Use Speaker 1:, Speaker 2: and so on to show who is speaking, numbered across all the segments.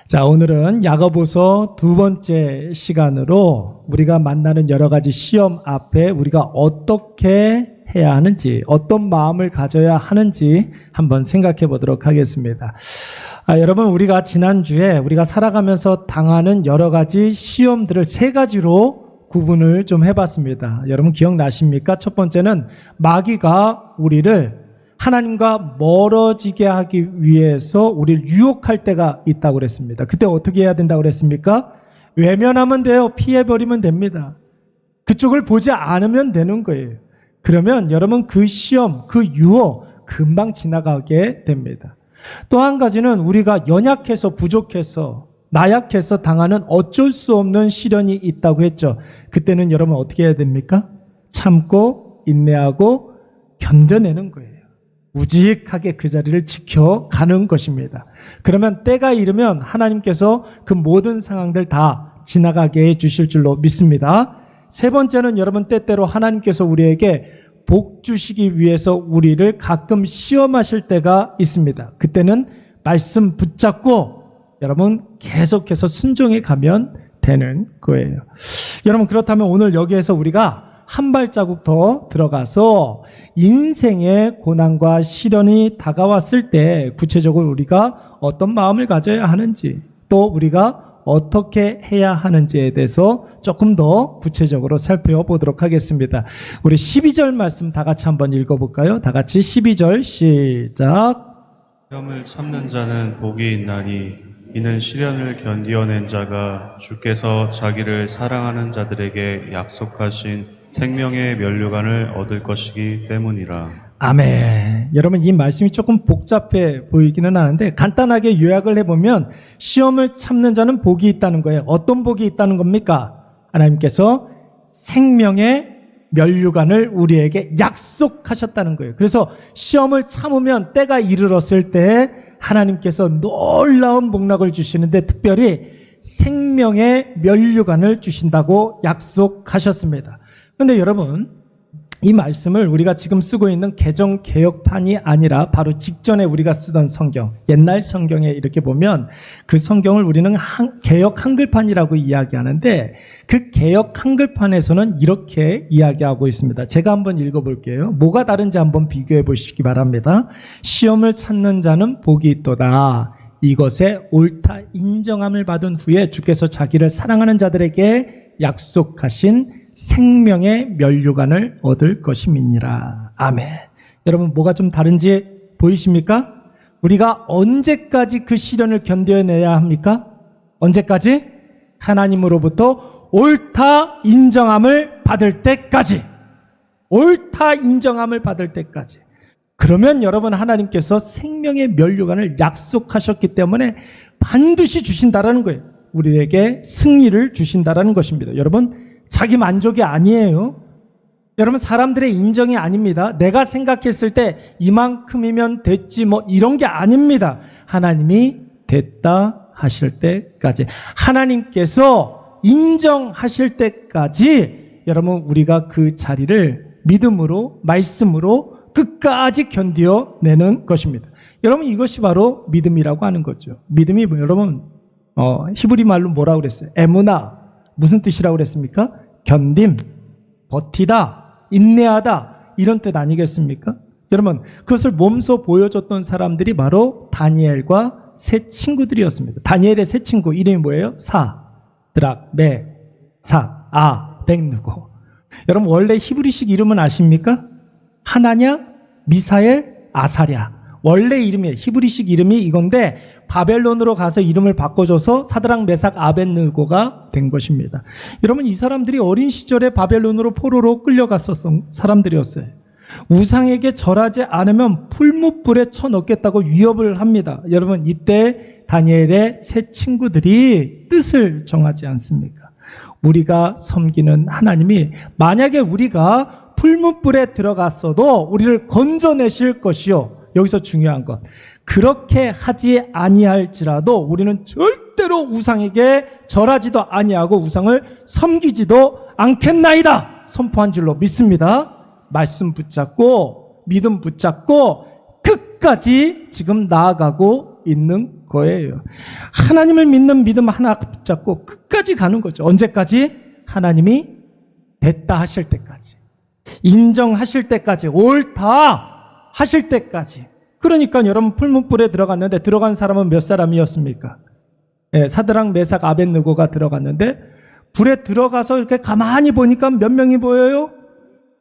Speaker 1: 자, 오늘은 야고보서 두 번째 시간으로 우리가 만나는 여러 가지 시험 앞에 우리가 어떻게 해야 하는지, 어떤 마음을 가져야 하는지 한번 생각해 보도록 하겠습니다. 여러분, 우리가 지난주에 우리가 살아가면서 당하는 여러 가지 시험들을 세 가지로 구분을 좀 해봤습니다. 여러분 기억나십니까? 첫 번째는 마귀가 우리를 하나님과 멀어지게 하기 위해서 우리를 유혹할 때가 있다고 그랬습니다. 그때 어떻게 해야 된다고 그랬습니까? 외면하면 돼요. 피해버리면 됩니다. 그쪽을 보지 않으면 되는 거예요. 그러면 여러분 그 시험, 그 유혹 금방 지나가게 됩니다. 또 한 가지는 우리가 연약해서 부족해서 나약해서 당하는 어쩔 수 없는 시련이 있다고 했죠. 그때는 여러분 어떻게 해야 됩니까? 참고 인내하고 견뎌내는 거예요. 우직하게 그 자리를 지켜가는 것입니다. 그러면 때가 이르면 하나님께서 그 모든 상황들 다 지나가게 해주실 줄로 믿습니다. 세 번째는 여러분 때때로 하나님께서 우리에게 복 주시기 위해서 우리를 가끔 시험하실 때가 있습니다. 그때는 말씀 붙잡고 여러분 계속해서 순종해 가면 되는 거예요. 여러분 그렇다면 오늘 여기에서 우리가 한 발자국 더 들어가서 인생의 고난과 시련이 다가왔을 때 구체적으로 우리가 어떤 마음을 가져야 하는지 또 우리가 어떻게 해야 하는지에 대해서 조금 더 구체적으로 살펴보도록 하겠습니다. 우리 12절 말씀 다 같이 한번 읽어볼까요? 다 같이 12절 시작.
Speaker 2: 시험을 참는 자는 복이 있나니 이는 시련을 견디어낸 자가 주께서 자기를 사랑하는 자들에게 약속하신 생명의 면류관을 얻을 것이기 때문이라.
Speaker 1: 아멘. 여러분 이 말씀이 조금 복잡해 보이기는 하는데 간단하게 요약을 해보면 시험을 참는 자는 복이 있다는 거예요. 어떤 복이 있다는 겁니까? 하나님께서 생명의 면류관을 우리에게 약속하셨다는 거예요. 그래서 시험을 참으면 때가 이르렀을 때 하나님께서 놀라운 복락을 주시는데 특별히 생명의 면류관을 주신다고 약속하셨습니다. 그런데 여러분 이 말씀을 우리가 지금 쓰고 있는 개정 개혁판이 아니라 바로 직전에 우리가 쓰던 성경, 옛날 성경에 이렇게 보면 그 성경을 우리는 개혁 한글판이라고 이야기하는데 그 개혁 한글판에서는 이렇게 이야기하고 있습니다. 제가 한번 읽어볼게요. 뭐가 다른지 한번 비교해 보시기 바랍니다. 시험을 찾는 자는 복이 있도다. 이것에 옳다 인정함을 받은 후에 주께서 자기를 사랑하는 자들에게 약속하신 생명의 면류관을 얻을 것임이니라. 아멘. 여러분 뭐가 좀 다른지 보이십니까? 우리가 언제까지 그 시련을 견뎌내야 합니까? 언제까지? 하나님으로부터 옳다 인정함을 받을 때까지. 옳다 인정함을 받을 때까지. 그러면 여러분 하나님께서 생명의 면류관을 약속하셨기 때문에 반드시 주신다라는 거예요. 우리에게 승리를 주신다라는 것입니다. 여러분 자기 만족이 아니에요. 여러분 사람들의 인정이 아닙니다. 내가 생각했을 때 이만큼이면 됐지 뭐 이런 게 아닙니다. 하나님이 됐다 하실 때까지 하나님께서 인정하실 때까지 여러분 우리가 그 자리를 믿음으로 말씀으로 끝까지 견뎌내는 것입니다. 여러분 이것이 바로 믿음이라고 하는 거죠. 믿음이 여러분 히브리 말로 뭐라고 그랬어요? 에무나 무슨 뜻이라고 그랬습니까? 견딤, 버티다, 인내하다 이런 뜻 아니겠습니까? 여러분 그것을 몸소 보여줬던 사람들이 바로 다니엘과 세 친구들이었습니다. 다니엘의 세 친구 이름이 뭐예요? 사, 드락, 메, 사, 아, 백누고. 여러분 원래 히브리식 이름은 아십니까? 하나냐, 미사엘, 아사랴. 원래 이름이에요. 히브리식 이름이 이건데 바벨론으로 가서 이름을 바꿔줘서 사드락, 메삭, 아벳느고가 된 것입니다. 여러분 이 사람들이 어린 시절에 바벨론으로 포로로 끌려갔었던 사람들이었어요. 우상에게 절하지 않으면 풀무불에 쳐넣겠다고 위협을 합니다. 여러분 이때 다니엘의 세 친구들이 뜻을 정하지 않습니까? 우리가 섬기는 하나님이 만약에 우리가 풀무불에 들어갔어도 우리를 건져내실 것이요. 여기서 중요한 것, 그렇게 하지 아니할지라도 우리는 절대로 우상에게 절하지도 아니하고 우상을 섬기지도 않겠나이다 선포한 줄로 믿습니다. 말씀 붙잡고 믿음 붙잡고 끝까지 지금 나아가고 있는 거예요. 하나님을 믿는 믿음 하나 붙잡고 끝까지 가는 거죠. 언제까지? 하나님이 됐다 하실 때까지. 인정하실 때까지. 옳다 하실 때까지. 그러니까 여러분 풀문불에 들어갔는데 들어간 사람은 몇 사람이었습니까? 사드락 메삭 아벳느고가 들어갔는데 불에 들어가서 이렇게 가만히 보니까 몇 명이 보여요?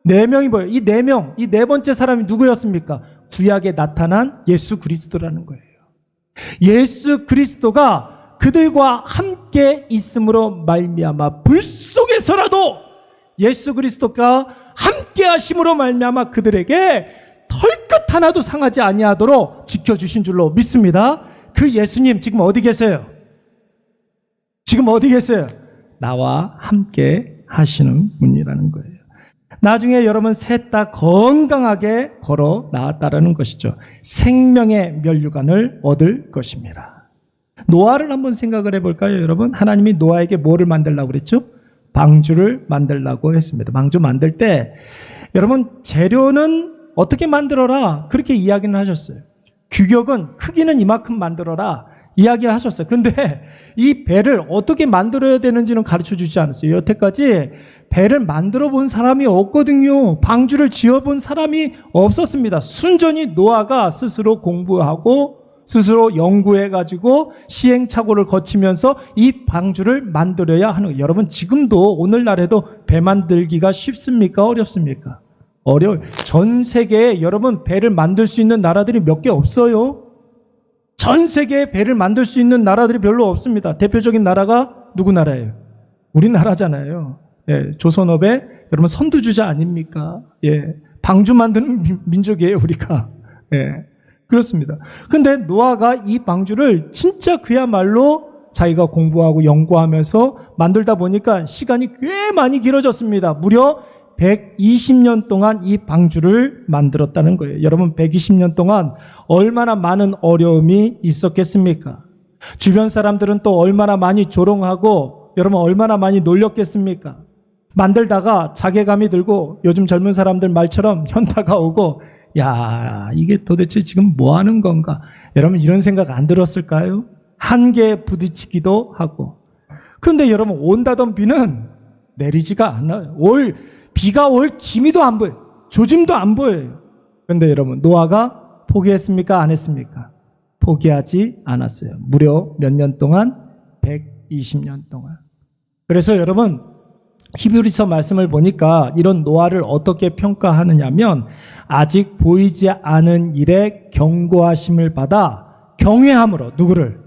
Speaker 1: 4명이 보여요. 이 4명, 이 네 번째 사람이 누구였습니까? 구약에 나타난 예수 그리스도라는 거예요. 예수 그리스도가 그들과 함께 있음으로 말미암아 불 속에서라도 예수 그리스도가 함께 하심으로 말미암아 그들에게 털끝 하나도 상하지 아니하도록 지켜주신 줄로 믿습니다. 그 예수님 지금 어디 계세요? 지금 어디 계세요? 나와 함께 하시는 분이라는 거예요. 나중에 여러분 셋 다 건강하게 걸어 나왔다라는 것이죠. 생명의 면류관을 얻을 것입니다. 노아를 한번 생각을 해볼까요, 여러분? 하나님이 노아에게 뭐를 만들라고 그랬죠? 방주를 만들라고 했습니다. 방주 만들 때 여러분 재료는 어떻게 만들어라 그렇게 이야기는 하셨어요. 규격은 크기는 이만큼 만들어라 이야기하셨어요. 근데 이 배를 어떻게 만들어야 되는지는 가르쳐 주지 않았어요. 여태까지 배를 만들어 본 사람이 없거든요. 방주를 지어 본 사람이 없었습니다. 순전히 노아가 스스로 공부하고 스스로 연구해가지고 시행착오를 거치면서 이 방주를 만들어야 하는 거예요. 여러분 지금도 오늘날에도 배 만들기가 쉽습니까? 어렵습니까? 어려워요. 전 세계에 여러분 배를 만들 수 있는 나라들이 몇 개 없어요. 전 세계에 배를 만들 수 있는 나라들이 별로 없습니다. 대표적인 나라가 누구 나라예요? 우리나라잖아요. 예, 조선업의 여러분 선두주자 아닙니까? 예, 방주 만드는 민족이에요, 우리가. 예, 그렇습니다. 근데 노아가 이 방주를 진짜 그야말로 자기가 공부하고 연구하면서 만들다 보니까 시간이 꽤 많이 길어졌습니다. 무려 120년 동안 이 방주를 만들었다는 거예요. 여러분 120년 동안 얼마나 많은 어려움이 있었겠습니까? 주변 사람들은 또 얼마나 많이 조롱하고 여러분 얼마나 많이 놀렸겠습니까? 만들다가 자괴감이 들고 요즘 젊은 사람들 말처럼 현타가 오고 야 이게 도대체 지금 뭐 하는 건가? 여러분 이런 생각 안 들었을까요? 한계에 부딪히기도 하고. 그런데 여러분 온다던 비는 내리지가 않아요. 비가 올 기미도 안 보여요. 조짐도 안 보여요. 그런데 여러분 노아가 포기했습니까? 안 했습니까? 포기하지 않았어요. 무려 몇 년 동안? 120년 동안. 그래서 여러분 히브리서 말씀을 보니까 이런 노아를 어떻게 평가하느냐면 아직 보이지 않은 일에 경고하심을 받아 경외함으로 누구를?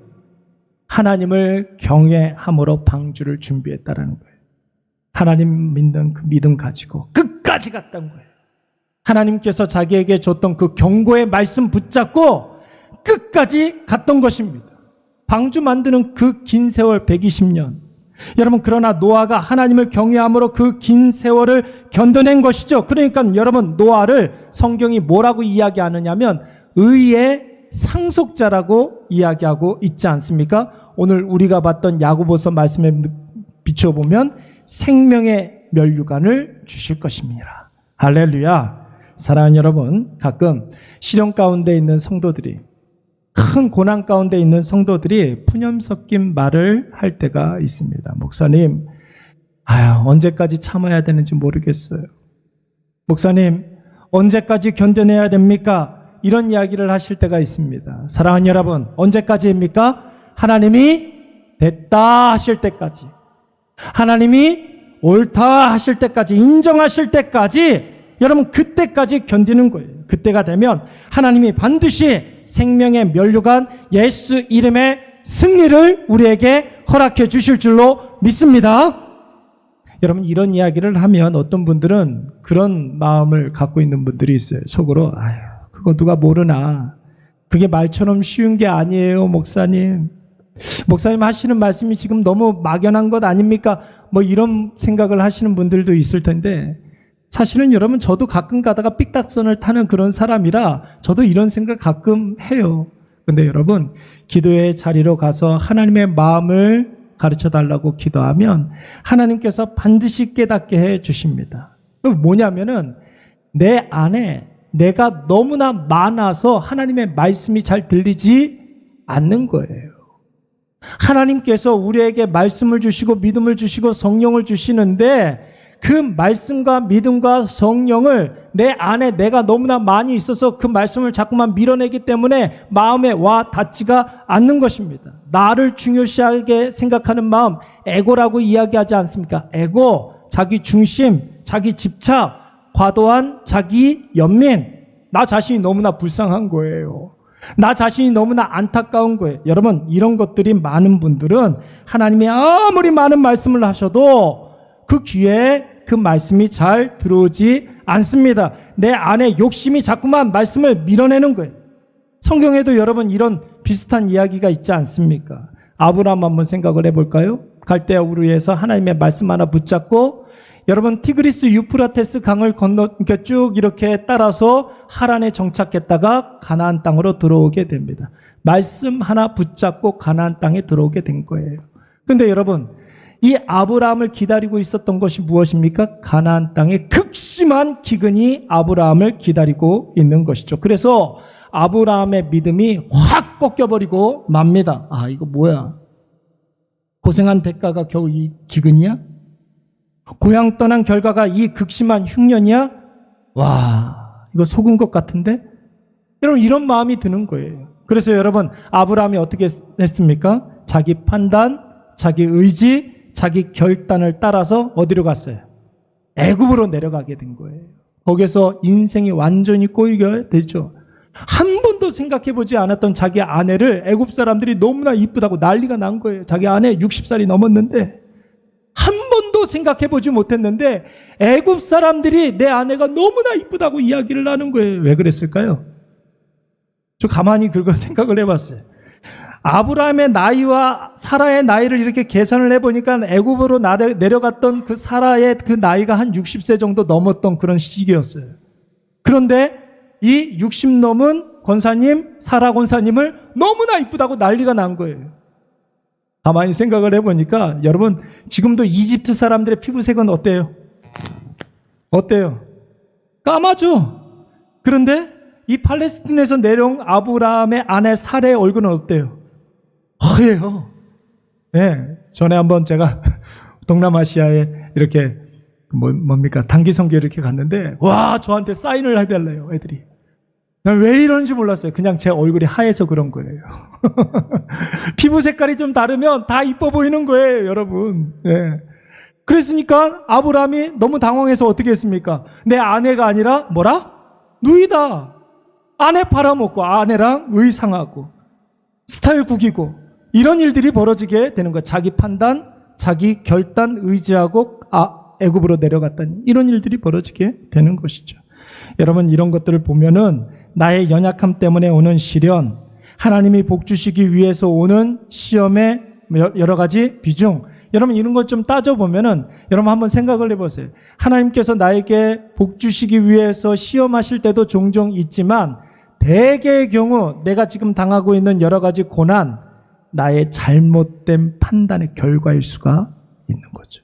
Speaker 1: 하나님을 경외함으로 방주를 준비했다라는 거예요. 하나님 믿는 그 믿음 가지고 끝까지 갔던 거예요. 하나님께서 자기에게 줬던 그 경고의 말씀 붙잡고 끝까지 갔던 것입니다. 방주 만드는 그 긴 세월 120년. 여러분 그러나 노아가 하나님을 경외함으로 그 긴 세월을 견뎌낸 것이죠. 그러니까 여러분 노아를 성경이 뭐라고 이야기하느냐면 의의 상속자라고 이야기하고 있지 않습니까? 오늘 우리가 봤던 야고보서 말씀에 비춰보면 생명의 면류관을 주실 것입니다. 할렐루야. 사랑하는 여러분, 가끔 시련 가운데 있는 성도들이 큰 고난 가운데 있는 성도들이 푸념 섞인 말을 할 때가 있습니다. 목사님, 언제까지 참아야 되는지 모르겠어요. 목사님, 언제까지 견뎌내야 됩니까? 이런 이야기를 하실 때가 있습니다. 사랑하는 여러분, 언제까지입니까? 하나님이 됐다 하실 때까지, 하나님이 옳다 하실 때까지, 인정하실 때까지, 여러분 그때까지 견디는 거예요. 그때가 되면 하나님이 반드시 생명의 면류관 예수 이름의 승리를 우리에게 허락해 주실 줄로 믿습니다. 여러분 이런 이야기를 하면 어떤 분들은 그런 마음을 갖고 있는 분들이 있어요. 속으로 그거 누가 모르나, 그게 말처럼 쉬운 게 아니에요. 목사님 하시는 말씀이 지금 너무 막연한 것 아닙니까? 뭐 이런 생각을 하시는 분들도 있을 텐데, 사실은 여러분 저도 가끔 가다가 삑딱선을 타는 그런 사람이라 저도 이런 생각 가끔 해요. 근데 여러분 기도의 자리로 가서 하나님의 마음을 가르쳐 달라고 기도하면 하나님께서 반드시 깨닫게 해 주십니다. 뭐냐면은 내 안에 내가 너무나 많아서 하나님의 말씀이 잘 들리지 않는 거예요. 하나님께서 우리에게 말씀을 주시고 믿음을 주시고 성령을 주시는데 그 말씀과 믿음과 성령을 내 안에 내가 너무나 많이 있어서 그 말씀을 자꾸만 밀어내기 때문에 마음에 와 닿지가 않는 것입니다. 나를 중요시하게 생각하는 마음, 에고라고 이야기하지 않습니까? 에고, 자기 중심, 자기 집착, 과도한 자기 연민. 나 자신이 너무나 불쌍한 거예요. 나 자신이 너무나 안타까운 거예요. 여러분, 이런 것들이 많은 분들은 하나님이 아무리 많은 말씀을 하셔도 그 귀에 그 말씀이 잘 들어오지 않습니다. 내 안에 욕심이 자꾸만 말씀을 밀어내는 거예요. 성경에도 여러분 이런 비슷한 이야기가 있지 않습니까? 아브라함 한번 생각을 해볼까요? 갈대아 우르에서 하나님의 말씀 하나 붙잡고 여러분 티그리스 유프라테스 강을 건너 쭉 이렇게 따라서 하란에 정착했다가 가나안 땅으로 들어오게 됩니다. 말씀 하나 붙잡고 가나안 땅에 들어오게 된 거예요. 그런데 여러분 이 아브라함을 기다리고 있었던 것이 무엇입니까? 가나안 땅의 극심한 기근이 아브라함을 기다리고 있는 것이죠. 그래서 아브라함의 믿음이 확 꺾여버리고 맙니다. 아, 이거 뭐야? 고생한 대가가 겨우 이 기근이야? 고향 떠난 결과가 이 극심한 흉년이야? 와, 이거 속은 것 같은데? 여러분, 이런 마음이 드는 거예요. 그래서 여러분, 아브라함이 어떻게 했습니까? 자기 판단, 자기 의지, 자기 결단을 따라서 어디로 갔어요? 애굽으로 내려가게 된 거예요. 거기서 인생이 완전히 꼬이게 되죠. 한 번도 생각해보지 않았던 자기 아내를 애굽 사람들이 너무나 이쁘다고 난리가 난 거예요. 자기 아내 60살이 넘었는데 한 번도 생각해보지 못했는데 애굽 사람들이 내 아내가 너무나 이쁘다고 이야기를 하는 거예요. 왜 그랬을까요? 저 가만히 그걸 생각을 해봤어요. 아브라함의 나이와 사라의 나이를 이렇게 계산을 해보니까 애굽으로 내려갔던 그 사라의 그 나이가 한 60세 정도 넘었던 그런 시기였어요. 그런데 이 60 넘은 권사님, 사라 권사님을 너무나 이쁘다고 난리가 난 거예요. 가만히 생각을 해보니까 여러분 지금도 이집트 사람들의 피부색은 어때요? 어때요? 까마죠? 그런데 이 팔레스틴에서 내려온 아브라함의 아내 사라의 얼굴은 어때요? 허예요. 네, 전에 한번 제가 동남아시아에 이렇게 뭡니까 단기 선교 이렇게 갔는데 와 저한테 사인을 해달래요 애들이. 난 왜 이러는지 몰랐어요. 그냥 제 얼굴이 하얘서 그런 거예요. 피부 색깔이 좀 다르면 다 이뻐 보이는 거예요, 여러분. 네. 그랬으니까 아브라함이 너무 당황해서 어떻게 했습니까? 내 아내가 아니라 뭐라? 누이다. 아내 팔아먹고 아내랑 의상하고 스타일 구기고 이런 일들이 벌어지게 되는 거예요. 자기 판단, 자기 결단 의지하고 애굽으로 내려갔다니 이런 일들이 벌어지게 되는 것이죠. 여러분 이런 것들을 보면은 나의 연약함 때문에 오는 시련, 하나님이 복 주시기 위해서 오는 시험의 여러 가지 비중, 여러분 이런 것 좀 따져보면은 여러분 한번 생각을 해보세요. 하나님께서 나에게 복 주시기 위해서 시험하실 때도 종종 있지만 대개의 경우 내가 지금 당하고 있는 여러 가지 고난, 나의 잘못된 판단의 결과일 수가 있는 거죠.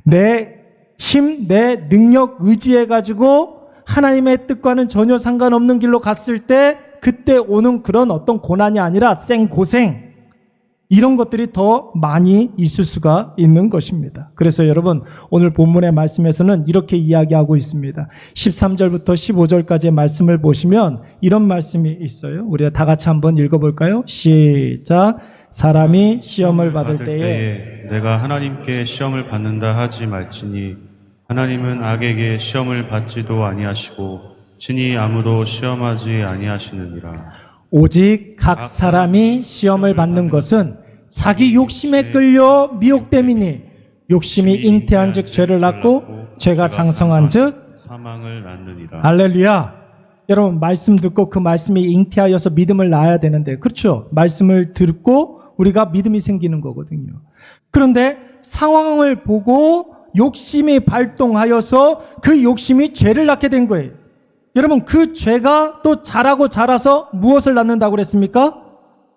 Speaker 1: 내 힘, 내 능력 의지해가지고 하나님의 뜻과는 전혀 상관없는 길로 갔을 때 그때 오는 그런 어떤 고난이 아니라 생고생, 이런 것들이 더 많이 있을 수가 있는 것입니다. 그래서 여러분 오늘 본문의 말씀에서는 이렇게 이야기하고 있습니다. 13절부터 15절까지의 말씀을 보시면 이런 말씀이 있어요. 우리가 다 같이 한번 읽어볼까요? 시작. 사람이 시험을 받을 때에
Speaker 2: 내가 하나님께 시험을 받는다 하지 말지니 하나님은 악에게 시험을 받지도 아니하시고 친히 아무도 시험하지 아니하시느니라.
Speaker 1: 오직 각 사람이 시험을 받는 것은 자기 욕심에 끌려 미혹됨이니 욕심이 잉태한 즉 죄를 낳고 죄가 장성한 즉
Speaker 2: 사망을 낳느니라.
Speaker 1: 할렐루야. 여러분 말씀 듣고 그 말씀이 잉태하여서 믿음을 낳아야 되는데 그렇죠. 말씀을 듣고 우리가 믿음이 생기는 거거든요. 그런데 상황을 보고 욕심이 발동하여서 그 욕심이 죄를 낳게 된 거예요. 여러분 그 죄가 또 자라고 자라서 무엇을 낳는다고 그랬습니까?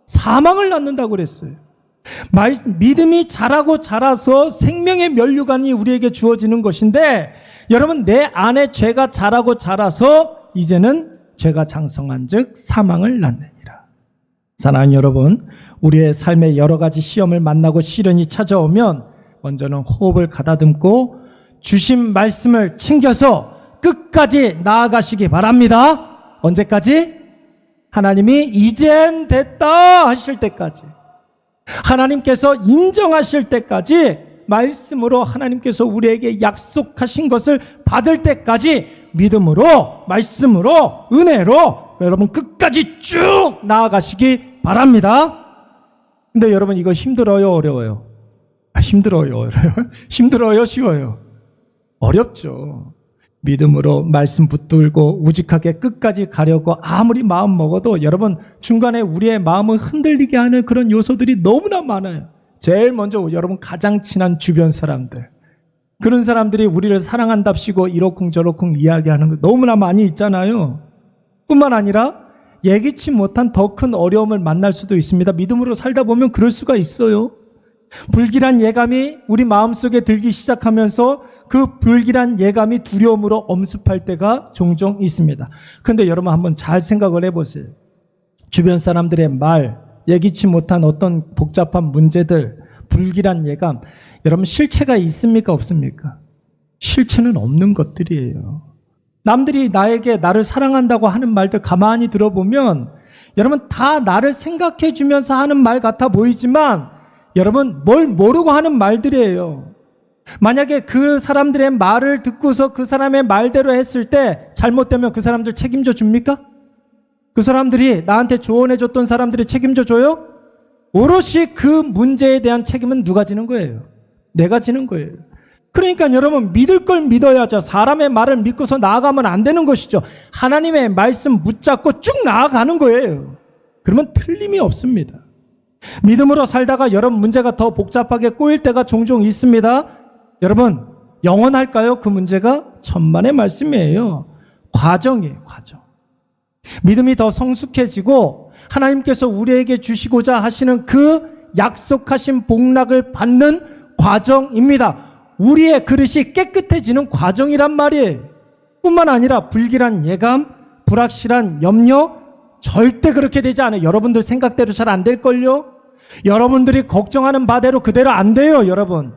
Speaker 1: 사망을 낳는다고 그랬어요. 믿음이 자라고 자라서 생명의 면류관이 우리에게 주어지는 것인데 여러분 내 안에 죄가 자라고 자라서 이제는 죄가 장성한 즉 사망을 낳느니라. 사랑하는 여러분, 우리의 삶에 여러 가지 시험을 만나고 시련이 찾아오면 먼저는 호흡을 가다듬고 주신 말씀을 챙겨서 끝까지 나아가시기 바랍니다. 언제까지? 하나님이 이젠 됐다 하실 때까지, 하나님께서 인정하실 때까지, 말씀으로 하나님께서 우리에게 약속하신 것을 받을 때까지 믿음으로, 말씀으로, 은혜로 여러분 끝까지 쭉 나아가시기 바랍니다. 근데 여러분, 이거 힘들어요, 어려워요? 힘들어요, 어려워요? 힘들어요, 쉬워요? 어렵죠. 믿음으로 말씀 붙들고 우직하게 끝까지 가려고 아무리 마음 먹어도 여러분, 중간에 우리의 마음을 흔들리게 하는 그런 요소들이 너무나 많아요. 제일 먼저 여러분, 가장 친한 주변 사람들, 그런 사람들이 우리를 사랑한답시고 이러쿵저러쿵 이야기하는 거 너무나 많이 있잖아요. 뿐만 아니라 예기치 못한 더 큰 어려움을 만날 수도 있습니다. 믿음으로 살다 보면 그럴 수가 있어요. 불길한 예감이 우리 마음속에 들기 시작하면서 그 불길한 예감이 두려움으로 엄습할 때가 종종 있습니다. 그런데 여러분, 한번 잘 생각을 해보세요. 주변 사람들의 말, 예기치 못한 어떤 복잡한 문제들, 불길한 예감, 여러분 실체가 있습니까, 없습니까? 실체는 없는 것들이에요. 남들이 나를 사랑한다고 하는 말들 가만히 들어보면 여러분, 다 나를 생각해 주면서 하는 말 같아 보이지만 여러분, 뭘 모르고 하는 말들이에요. 만약에 그 사람들의 말을 듣고서 그 사람의 말대로 했을 때 잘못되면 그 사람들 책임져 줍니까? 그 사람들이 나한테 조언해 줬던 사람들이 책임져 줘요? 오롯이 그 문제에 대한 책임은 누가 지는 거예요? 내가 지는 거예요. 그러니까 여러분, 믿을 걸 믿어야죠. 사람의 말을 믿고서 나아가면 안 되는 것이죠. 하나님의 말씀 붙잡고 쭉 나아가는 거예요. 그러면 틀림이 없습니다. 믿음으로 살다가 여러분, 문제가 더 복잡하게 꼬일 때가 종종 있습니다. 여러분, 영원할까요? 그 문제가? 천만의 말씀이에요. 과정이에요, 과정. 믿음이 더 성숙해지고 하나님께서 우리에게 주시고자 하시는 그 약속하신 복락을 받는 과정입니다. 우리의 그릇이 깨끗해지는 과정이란 말이에요. 뿐만 아니라 불길한 예감, 불확실한 염려, 절대 그렇게 되지 않아요. 여러분들 생각대로 잘 안 될걸요? 여러분들이 걱정하는 바대로 그대로 안 돼요, 여러분.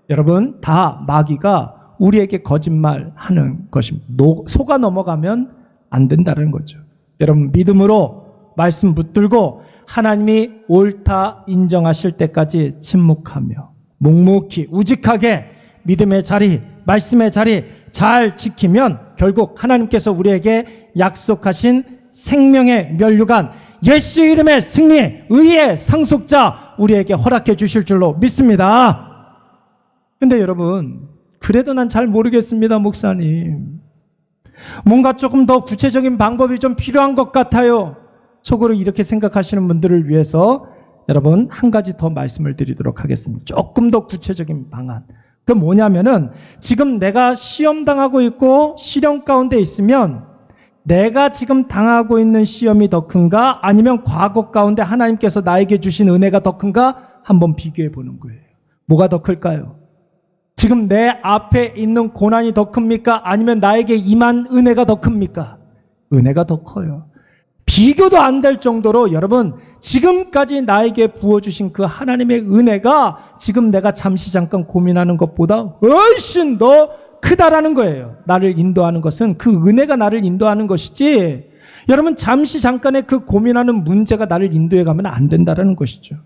Speaker 1: 여러분, 다 마귀가 우리에게 거짓말하는 것입니다. 속아 넘어가면 안 된다는 거죠. 여러분, 믿음으로 말씀 붙들고 하나님이 옳다 인정하실 때까지 침묵하며 묵묵히 우직하게 믿음의 자리, 말씀의 자리 잘 지키면 결국 하나님께서 우리에게 약속하신 생명의 면류관, 예수 이름의 승리, 의의 상속자 우리에게 허락해 주실 줄로 믿습니다. 근데 여러분, 그래도 난 잘 모르겠습니다, 목사님. 뭔가 조금 더 구체적인 방법이 좀 필요한 것 같아요. 속으로 이렇게 생각하시는 분들을 위해서 여러분, 한 가지 더 말씀을 드리도록 하겠습니다. 조금 더 구체적인 방안. 그 뭐냐면은, 지금 내가 시험 당하고 있고 시련 가운데 있으면 내가 지금 당하고 있는 시험이 더 큰가, 아니면 과거 가운데 하나님께서 나에게 주신 은혜가 더 큰가 한번 비교해 보는 거예요. 뭐가 더 클까요? 지금 내 앞에 있는 고난이 더 큽니까? 아니면 나에게 임한 은혜가 더 큽니까? 은혜가 더 커요. 비교도 안 될 정도로 여러분, 지금까지 나에게 부어주신 그 하나님의 은혜가 지금 내가 잠시 잠깐 고민하는 것보다 훨씬 더 크다라는 거예요. 나를 인도하는 것은 그 은혜가 나를 인도하는 것이지, 여러분 잠시 잠깐의 그 고민하는 문제가 나를 인도해 가면 안 된다라는 것이죠.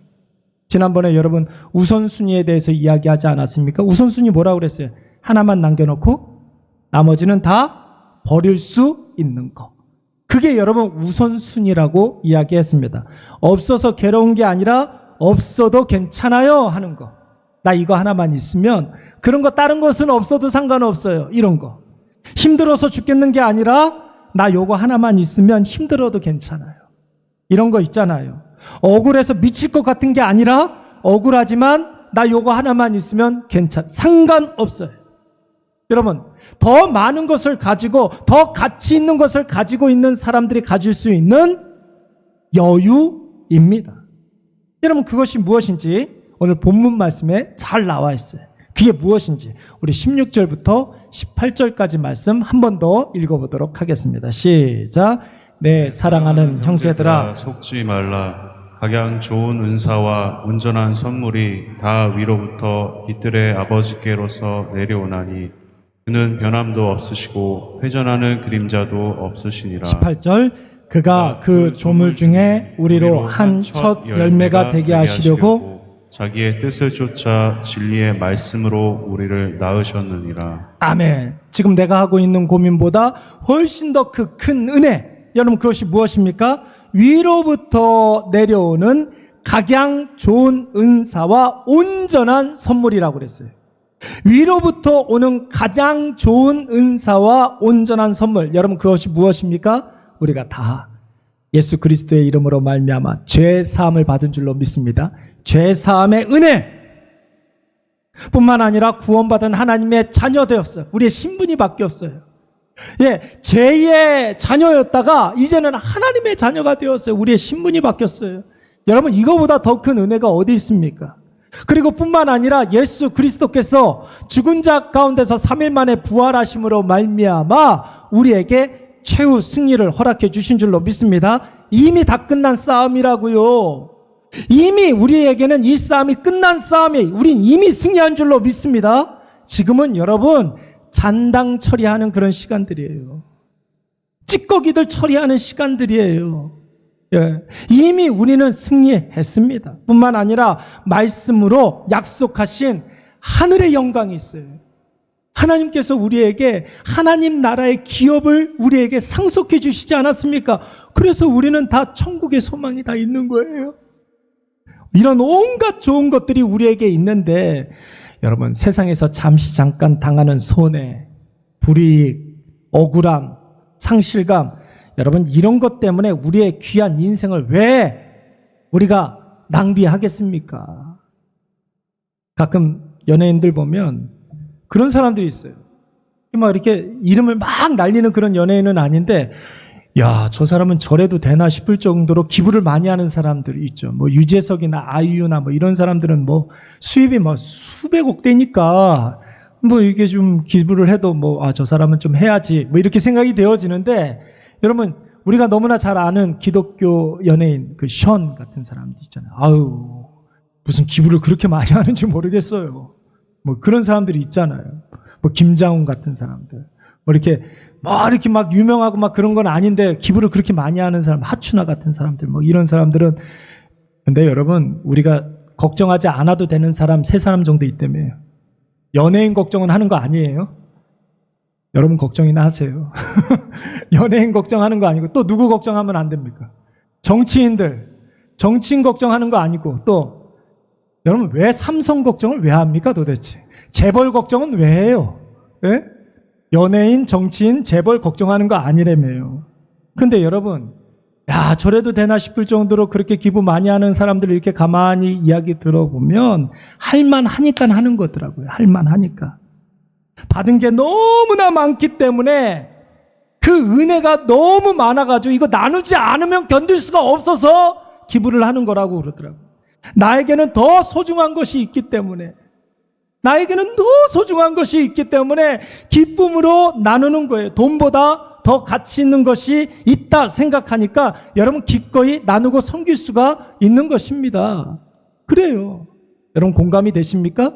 Speaker 1: 지난번에 여러분 우선순위에 대해서 이야기하지 않았습니까? 우선순위 뭐라고 그랬어요? 하나만 남겨놓고 나머지는 다 버릴 수 있는 거. 그게 여러분 우선순위라고 이야기했습니다. 없어서 괴로운 게 아니라 없어도 괜찮아요 하는 거. 나 이거 하나만 있으면, 그런 거 다른 것은 없어도 상관없어요, 이런 거. 힘들어서 죽겠는 게 아니라 나 요거 하나만 있으면 힘들어도 괜찮아요, 이런 거 있잖아요. 억울해서 미칠 것 같은 게 아니라 억울하지만 나 요거 하나만 있으면 상관없어요. 여러분, 더 많은 것을 가지고 더 가치 있는 것을 가지고 있는 사람들이 가질 수 있는 여유입니다. 여러분, 그것이 무엇인지 오늘 본문 말씀에 잘 나와 있어요. 그게 무엇인지 우리 16절부터 18절까지 말씀 한 번 더 읽어보도록 하겠습니다. 시작. 내 사랑하는 형제들아,
Speaker 2: 속지 말라. 각양 좋은 은사와 온전한 선물이 다 위로부터 빛들의 아버지께로서 내려오나니 그는 변함도 없으시고 회전하는 그림자도 없으시니라.
Speaker 1: 18절 그가 그 조물 중에 우리로 한 첫 열매가 되게 하시려고
Speaker 2: 자기의 뜻을 쫓아 진리의 말씀으로 우리를 낳으셨느니라.
Speaker 1: 아멘. 지금 내가 하고 있는 고민보다 훨씬 더 그 큰 은혜. 여러분 그것이 무엇입니까? 위로부터 내려오는 각양 좋은 은사와 온전한 선물이라고 그랬어요. 위로부터 오는 가장 좋은 은사와 온전한 선물. 여러분 그것이 무엇입니까? 우리가 다 예수 그리스도의 이름으로 말미암아 죄 사함을 받은 줄로 믿습니다. 죄 사함의 은혜 뿐만 아니라 구원받은 하나님의 자녀 되었어요. 우리의 신분이 바뀌었어요. 예, 죄의 자녀였다가 이제는 하나님의 자녀가 되었어요. 우리의 신분이 바뀌었어요. 여러분 이거보다 더 큰 은혜가 어디 있습니까? 그리고 뿐만 아니라 예수 그리스도께서 죽은 자 가운데서 3일 만에 부활하심으로 말미암아 우리에게 최후 승리를 허락해 주신 줄로 믿습니다. 이미 다 끝난 싸움이라고요. 이미 우리에게는 이 싸움이 끝난 싸움이 우린 이미 승리한 줄로 믿습니다. 지금은 여러분 잔당 처리하는 그런 시간들이에요. 찌꺼기들 처리하는 시간들이에요. 예. 이미 우리는 승리했습니다. 뿐만 아니라 말씀으로 약속하신 하늘의 영광이 있어요. 하나님께서 우리에게 하나님 나라의 기업을 우리에게 상속해 주시지 않았습니까? 그래서 우리는 다 천국의 소망이 다 있는 거예요. 이런 온갖 좋은 것들이 우리에게 있는데 여러분 세상에서 잠시 잠깐 당하는 손해, 불이익, 억울함, 상실감 여러분 이런 것 때문에 우리의 귀한 인생을 왜 우리가 낭비하겠습니까? 가끔 연예인들 보면 그런 사람들이 있어요. 막 이렇게 이름을 막 날리는 그런 연예인은 아닌데 야, 저 사람은 저래도 되나 싶을 정도로 기부를 많이 하는 사람들이 있죠. 뭐 유재석이나 아이유나 뭐 이런 사람들은 뭐 수입이 뭐 수백억 대니까 뭐 이게 좀 기부를 해도 뭐 저 사람은 좀 해야지 뭐 이렇게 생각이 되어지는데 여러분 우리가 너무나 잘 아는 기독교 연예인 그 션 같은 사람들 있잖아요. 아유 무슨 기부를 그렇게 많이 하는지 모르겠어요. 뭐 그런 사람들이 있잖아요. 뭐 김장훈 같은 사람들 뭐 이렇게 막 유명하고 막 그런 건 아닌데 기부를 그렇게 많이 하는 사람, 하춘아 같은 사람들, 뭐 이런 사람들은 근데 여러분 우리가 걱정하지 않아도 되는 사람 세 사람 정도 있다며요. 연예인 걱정은 하는 거 아니에요? 여러분 걱정이나 하세요. 연예인 걱정하는 거 아니고 또 누구 걱정하면 안 됩니까? 정치인 걱정하는 거 아니고 또 여러분 왜 삼성 걱정을 왜 합니까 도대체? 재벌 걱정은 왜 해요? 예? 연예인, 정치인, 재벌 걱정하는 거 아니라며요. 근데 여러분, 야, 저래도 되나 싶을 정도로 그렇게 기부 많이 하는 사람들을 이렇게 가만히 이야기 들어보면 할만하니까 하는 거더라고요. 할만하니까. 받은 게 너무나 많기 때문에 그 은혜가 너무 많아가지고 이거 나누지 않으면 견딜 수가 없어서 기부를 하는 거라고 그러더라고요. 나에게는 더 소중한 것이 있기 때문에 나에게는 더 소중한 것이 있기 때문에 기쁨으로 나누는 거예요. 돈보다 더 가치 있는 것이 있다 생각하니까 여러분 기꺼이 나누고 섬길 수가 있는 것입니다. 그래요. 여러분 공감이 되십니까?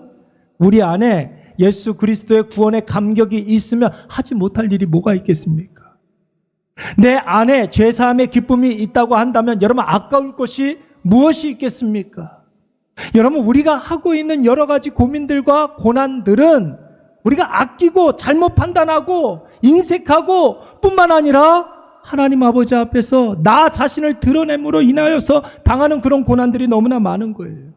Speaker 1: 우리 안에 예수 그리스도의 구원의 감격이 있으면 하지 못할 일이 뭐가 있겠습니까? 내 안에 죄사함의 기쁨이 있다고 한다면 여러분 아까울 것이 무엇이 있겠습니까? 여러분 우리가 하고 있는 여러 가지 고민들과 고난들은 우리가 아끼고 잘못 판단하고 인색하고 뿐만 아니라 하나님 아버지 앞에서 나 자신을 드러냄으로 인하여서 당하는 그런 고난들이 너무나 많은 거예요.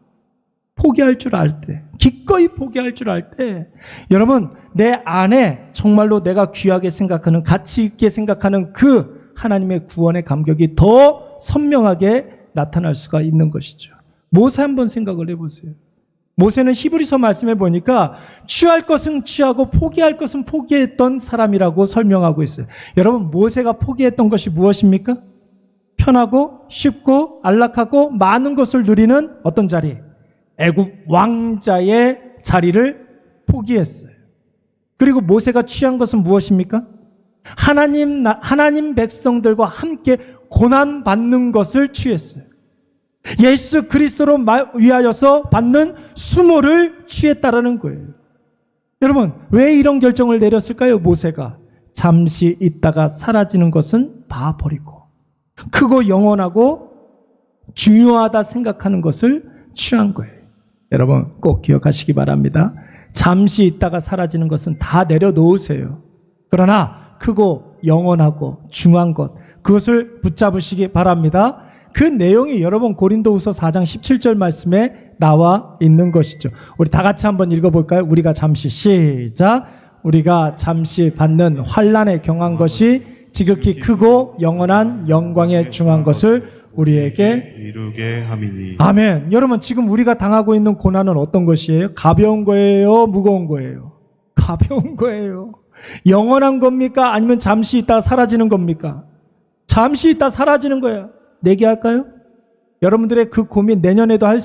Speaker 1: 포기할 줄 알 때, 기꺼이 포기할 줄 알 때 여러분 내 안에 정말로 내가 귀하게 생각하는 가치 있게 생각하는 그 하나님의 구원의 감격이 더 선명하게 나타날 수가 있는 것이죠. 모세 한번 생각을 해보세요. 모세는 히브리서 말씀해 보니까 취할 것은 취하고 포기할 것은 포기했던 사람이라고 설명하고 있어요. 여러분 모세가 포기했던 것이 무엇입니까? 편하고 쉽고 안락하고 많은 것을 누리는 어떤 자리? 애굽 왕자의 자리를 포기했어요. 그리고 모세가 취한 것은 무엇입니까? 하나님 백성들과 함께 고난받는 것을 취했어요. 예수 그리스도로 위하여서 받는 수모를 취했다라는 거예요. 여러분, 왜 이런 결정을 내렸을까요? 모세가 잠시 있다가 사라지는 것은 다 버리고 크고 영원하고 중요하다 생각하는 것을 취한 거예요. 여러분 꼭 기억하시기 바랍니다. 잠시 있다가 사라지는 것은 다 내려놓으세요. 그러나 크고 영원하고 중요한 것, 그것을 붙잡으시기 바랍니다. 그 내용이 여러분 고린도후서 4장 17절 말씀에 나와 있는 것이죠. 우리 다 같이 한번 읽어볼까요? 우리가 잠시 시작. 우리가 잠시 받는 환난에 경한 것이 지극히 크고 영원한 영광에 중한 것을 우리에게
Speaker 2: 이루게 함이니.
Speaker 1: 아멘. 여러분 지금 우리가 당하고 있는 고난은 어떤 것이에요? 가벼운 거예요? 무거운 거예요? 가벼운 거예요. 영원한 겁니까? 아니면 잠시 있다 사라지는 겁니까? 잠시 있다 사라지는 거예요. 내기할까요? 여러분들의 그 고민 내년에도 할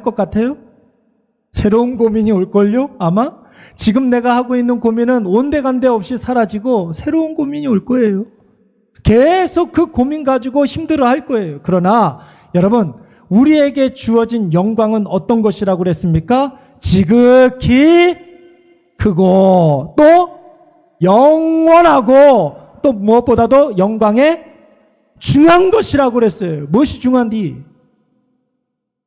Speaker 1: 것 같아요? 새로운 고민이 올걸요? 아마? 지금 내가 하고 있는 고민은 온데간데 없이 사라지고 새로운 고민이 올 거예요. 계속 그 고민 가지고 힘들어 할 거예요. 그러나 여러분, 우리에게 주어진 영광은 어떤 것이라고 그랬습니까? 지극히 크고 또 영원하고 또 무엇보다도 영광에 중요한 것이라고 그랬어요. 무엇이 중요한디?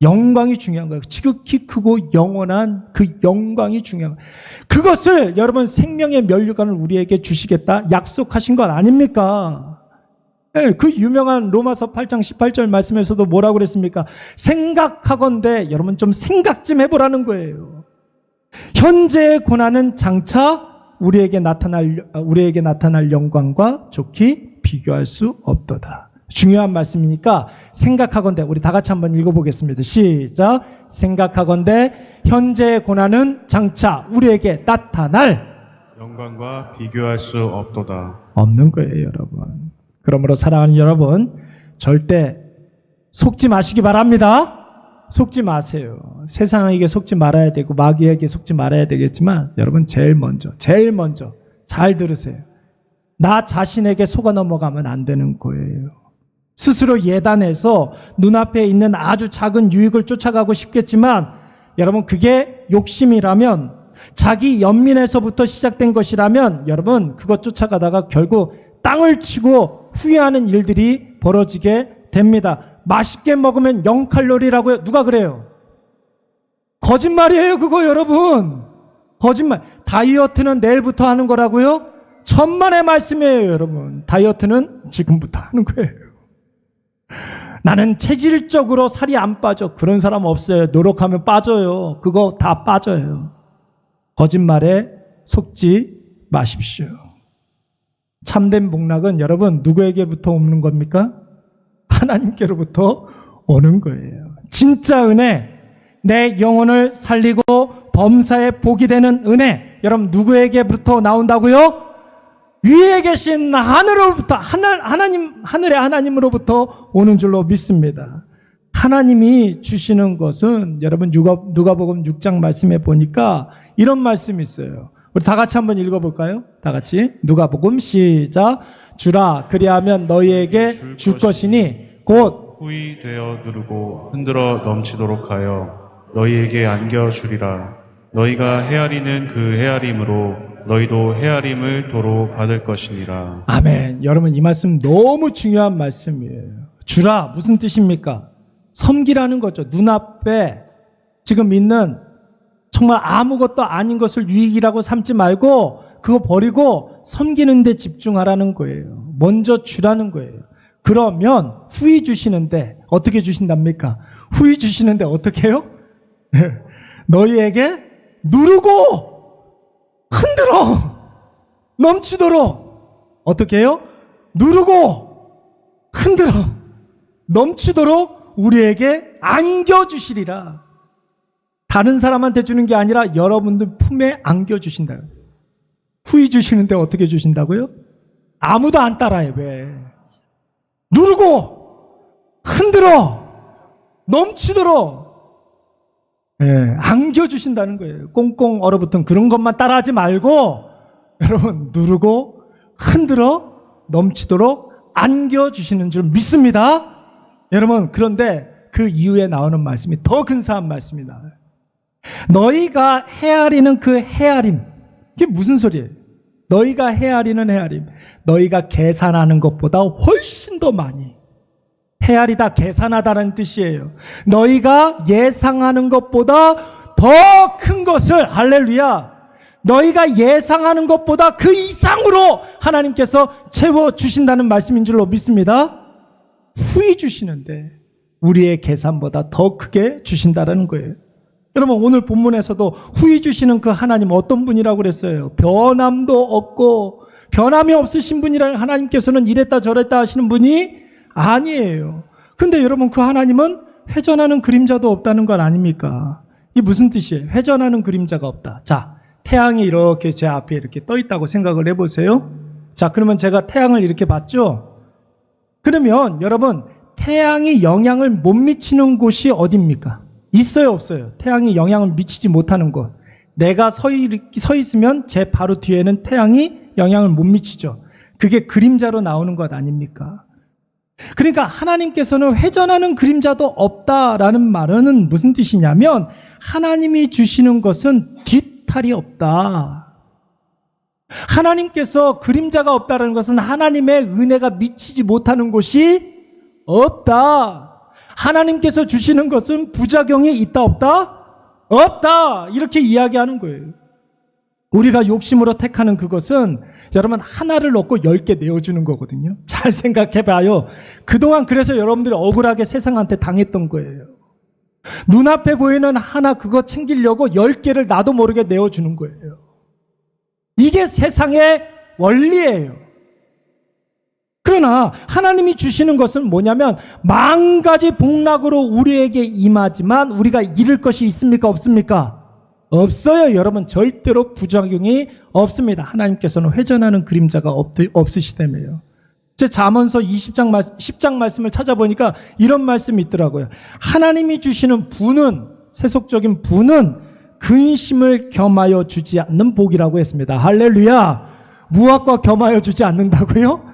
Speaker 1: 영광이 중요한 거예요. 지극히 크고 영원한 그 영광이 중요한 거예요. 그것을 여러분 생명의 면류관을 우리에게 주시겠다 약속하신 것 아닙니까? 네, 그 유명한 로마서 8장 18절 말씀에서도 뭐라고 그랬습니까? 생각하건대, 여러분 좀 생각 좀 해보라는 거예요. 현재의 고난은 장차 우리에게 나타날 영광과 좋게 비교할 수 없도다. 중요한 말씀이니까 생각하건대, 우리 다 같이 한번 읽어보겠습니다. 시작. 생각하건대 현재의 고난은 장차 우리에게 나타날
Speaker 2: 영광과 비교할 수 없도다.
Speaker 1: 없는 거예요, 여러분. 그러므로 사랑하는 여러분, 절대 속지 마시기 바랍니다. 속지 마세요. 세상에게 속지 말아야 되고 마귀에게 속지 말아야 되겠지만 여러분 제일 먼저 잘 들으세요. 나 자신에게 속아 넘어가면 안 되는 거예요. 스스로 예단해서 눈앞에 있는 아주 작은 유익을 쫓아가고 싶겠지만 여러분 그게 욕심이라면, 자기 연민에서부터 시작된 것이라면 여러분 그것 쫓아가다가 결국 땅을 치고 후회하는 일들이 벌어지게 됩니다. 맛있게 먹으면 0칼로리라고요. 누가 그래요? 거짓말이에요 그거 여러분. 거짓말. 다이어트는 내일부터 하는 거라고요? 천만의 말씀이에요 여러분. 다이어트는 지금부터 하는 거예요. 나는 체질적으로 살이 안 빠져. 그런 사람 없어요. 노력하면 빠져요. 그거 다 빠져요. 거짓말에 속지 마십시오. 참된 복락은 여러분 누구에게부터 오는 겁니까? 하나님께로부터 오는 거예요. 진짜 은혜, 내 영혼을 살리고 범사에 복이 되는 은혜, 여러분 누구에게부터 나온다고요? 위에 계신 하늘로부터, 하늘의 하나님으로부터 오는 줄로 믿습니다. 하나님이 주시는 것은 여러분 누가복음 6장 말씀에 보니까 이런 말씀이 있어요. 우리 다 같이 한번 읽어볼까요? 다 같이 누가복음 시작. 주라 그리하면 너희에게 줄 것이니 곧
Speaker 2: 후히 되어 누르고 흔들어 넘치도록 하여 너희에게 안겨주리라. 너희가 헤아리는 그 헤아림으로 너희도 헤아림을 도로 받을 것이니라.
Speaker 1: 아멘. 여러분 이 말씀 너무 중요한 말씀이에요. 주라 무슨 뜻입니까? 섬기라는 거죠. 눈앞에 지금 있는 정말 아무것도 아닌 것을 유익이라고 삼지 말고 그거 버리고 섬기는 데 집중하라는 거예요. 먼저 주라는 거예요. 그러면 후히 주시는데 어떻게 주신답니까? 후히 주시는데 어떻게 해요? 너희에게 누르고 흔들어 넘치도록 어떻게 해요? 누르고 흔들어 넘치도록 우리에게 안겨주시리라. 다른 사람한테 주는 게 아니라 여러분들 품에 안겨주신다. 후히 주시는데 어떻게 주신다고요? 아무도 안 따라해. 왜? 누르고 흔들어 넘치도록 안겨주신다는 거예요. 꽁꽁 얼어붙은 그런 것만 따라하지 말고 여러분 누르고 흔들어 넘치도록 안겨주시는 줄 믿습니다. 여러분, 그런데 그 이후에 나오는 말씀이 더 근사한 말씀이 나와요. 너희가 헤아리는 그 헤아림, 이게 무슨 소리예요? 너희가 헤아리는 헤아림, 너희가 계산하는 것보다 훨씬 더 많이, 헤아리다 계산하다는 뜻이에요. 너희가 예상하는 것보다 더 큰 것을, 할렐루야, 너희가 예상하는 것보다 그 이상으로 하나님께서 채워주신다는 말씀인 줄로 믿습니다. 후히 주시는데 우리의 계산보다 더 크게 주신다는 거예요. 여러분, 오늘 본문에서도 후히 주시는 그 하나님 어떤 분이라고 그랬어요? 변함도 없고 변함이 없으신 분이라 하나님께서는 이랬다 저랬다 하시는 분이 아니에요. 근데 여러분, 그 하나님은 회전하는 그림자도 없다는 건 아닙니까? 이게 무슨 뜻이에요? 회전하는 그림자가 없다. 자, 태양이 이렇게 제 앞에 이렇게 떠 있다고 생각을 해보세요. 자, 그러면 제가 태양을 이렇게 봤죠? 그러면 여러분, 태양이 영향을 못 미치는 곳이 어디입니까? 있어요, 없어요? 태양이 영향을 미치지 못하는 곳. 내가 서 있으면 제 바로 뒤에는 태양이 영향을 못 미치죠. 그게 그림자로 나오는 것 아닙니까? 그러니까 하나님께서는 회전하는 그림자도 없다라는 말은 무슨 뜻이냐면, 하나님이 주시는 것은 뒤탈이 없다. 하나님께서 그림자가 없다는 것은 하나님의 은혜가 미치지 못하는 곳이 없다. 하나님께서 주시는 것은 부작용이 있다 없다? 없다. 이렇게 이야기하는 거예요. 우리가 욕심으로 택하는 그것은 여러분 하나를 넣고 10개 내어주는 거거든요. 잘 생각해봐요. 그동안 그래서 여러분들이 억울하게 세상한테 당했던 거예요. 눈앞에 보이는 하나 그거 챙기려고 10개를 나도 모르게 내어주는 거예요. 이게 세상의 원리예요. 그러나 하나님이 주시는 것은 뭐냐면, 만가지 복락으로 우리에게 임하지만 우리가 잃을 것이 있습니까? 없습니까? 없어요. 여러분, 절대로 부작용이 없습니다. 하나님께서는 회전하는 그림자가 없으시다며요. 제 잠언서 10장 말씀을 찾아보니까 이런 말씀이 있더라고요. 하나님이 주시는 부는, 세속적인 부는 근심을 겸하여 주지 않는 복이라고 했습니다. 할렐루야. 무엇과 겸하여 주지 않는다고요?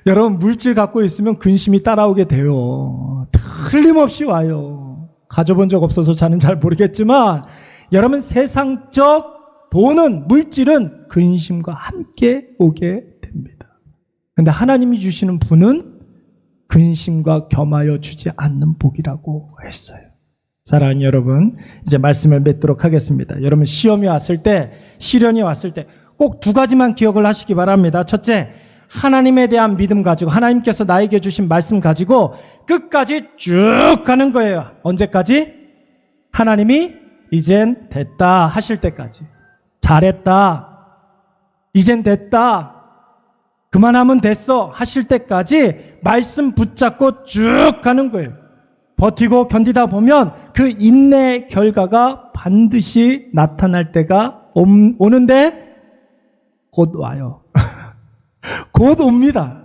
Speaker 1: 여러분, 물질 갖고 있으면 근심이 따라오게 돼요. 틀림없이 와요. 가져본 적 없어서 저는 잘 모르겠지만, 여러분, 세상적 돈은, 물질은 근심과 함께 오게 됩니다. 그런데 하나님이 주시는 분은 근심과 겸하여 주지 않는 복이라고 했어요. 사랑하는 여러분, 이제 말씀을 맺도록 하겠습니다. 여러분, 시험이 왔을 때, 시련이 왔을 때 꼭 두 가지만 기억을 하시기 바랍니다. 첫째, 하나님에 대한 믿음 가지고, 하나님께서 나에게 주신 말씀 가지고 끝까지 쭉 가는 거예요. 언제까지? 하나님이 이젠 됐다 하실 때까지. 잘했다, 이젠 됐다, 그만하면 됐어 하실 때까지 말씀 붙잡고 쭉 가는 거예요. 버티고 견디다 보면 그 인내의 결과가 반드시 나타날 때가 오는데, 곧 와요. 곧 옵니다.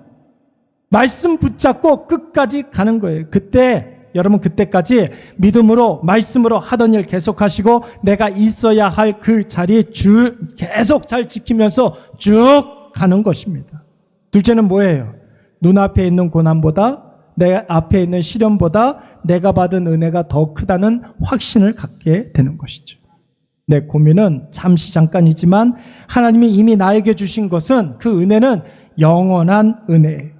Speaker 1: 말씀 붙잡고 끝까지 가는 거예요. 그때, 여러분, 그때까지 믿음으로, 말씀으로 하던 일 계속하시고, 내가 있어야 할 그 자리에 계속 잘 지키면서 쭉 가는 것입니다. 둘째는 뭐예요? 눈앞에 있는 고난보다, 내 앞에 있는 시련보다 내가 받은 은혜가 더 크다는 확신을 갖게 되는 것이죠. 내 고민은 잠시 잠깐이지만 하나님이 이미 나에게 주신 것은, 그 은혜는 영원한 은혜예요.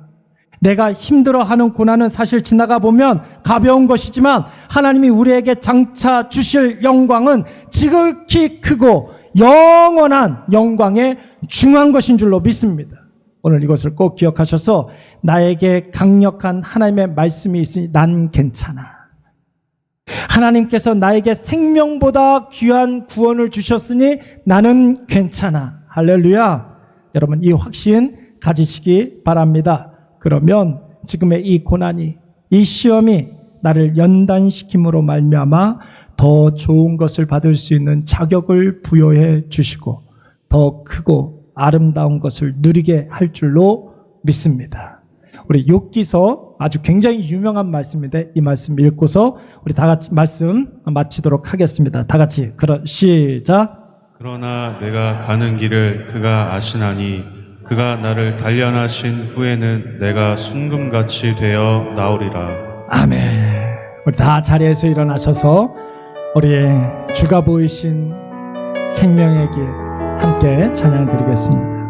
Speaker 1: 내가 힘들어하는 고난은 사실 지나가 보면 가벼운 것이지만, 하나님이 우리에게 장차 주실 영광은 지극히 크고 영원한 영광에 중한 것인 줄로 믿습니다. 오늘 이것을 꼭 기억하셔서, 나에게 강력한 하나님의 말씀이 있으니 난 괜찮아. 하나님께서 나에게 생명보다 귀한 구원을 주셨으니 나는 괜찮아. 할렐루야. 여러분, 이 확신 가지시기 바랍니다. 그러면 지금의 이 고난이, 이 시험이 나를 연단시킴으로 말미암아 더 좋은 것을 받을 수 있는 자격을 부여해 주시고, 더 크고 아름다운 것을 누리게 할 줄로 믿습니다. 우리 욥기서 아주 굉장히 유명한 말씀인데, 이 말씀 읽고서 우리 다 같이 말씀 마치도록 하겠습니다. 다 같이 시작.
Speaker 2: 그러나 내가 가는 길을 그가 아시나니 그가 나를 단련하신 후에는 내가 순금같이 되어 나오리라.
Speaker 1: 아멘. 우리 다 자리에서 일어나셔서 우리의 주가 보이신 생명의 길 함께 찬양 드리겠습니다.